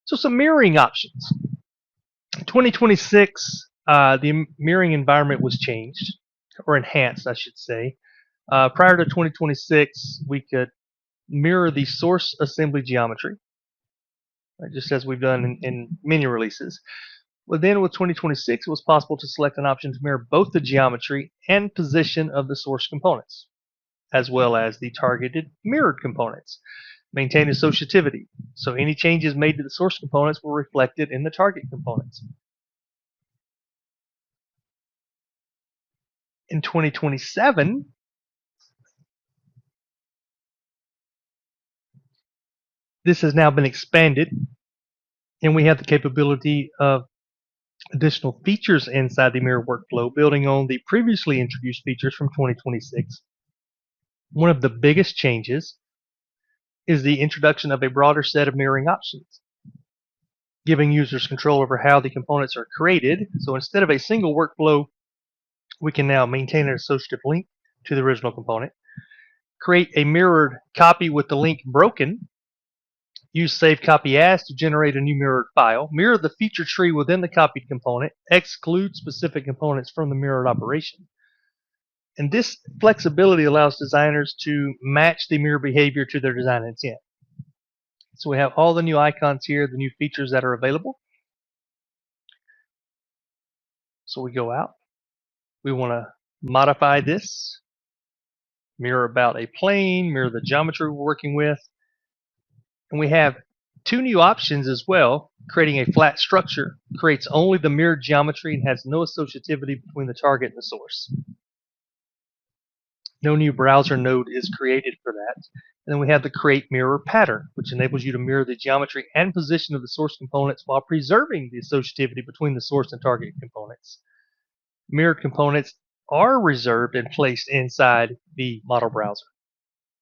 So some mirroring options. 2026, the mirroring environment was changed, or enhanced, I should say. Prior to 2026, we could mirror the source assembly geometry, right, just as we've done in many releases. But then with 2026, it was possible to select an option to mirror both the geometry and position of the source components, as well as the targeted mirrored components. Maintain associativity, so any changes made to the source components were reflected in the target components. In 2027, this has now been expanded, and we have the capability of additional features inside the mirror workflow, building on the previously introduced features from 2026. One of the biggest changes is the introduction of a broader set of mirroring options, giving users control over how the components are created. So instead of a single workflow, we can now maintain an associative link to the original component, create a mirrored copy with the link broken, use save copy as to generate a new mirrored file, mirror the feature tree within the copied component, exclude specific components from the mirrored operation. And this flexibility allows designers to match the mirror behavior to their design intent. So we have all the new icons here, the new features that are available. So we go out. We want to modify this, mirror about a plane, mirror the geometry we're working with. And we have two new options as well. Creating a flat structure creates only the mirrored geometry and has no associativity between the target and the source. No new browser node is created for that. And then we have the create mirror pattern, which enables you to mirror the geometry and position of the source components while preserving the associativity between the source and target components. Mirrored components are reserved and placed inside the model browser.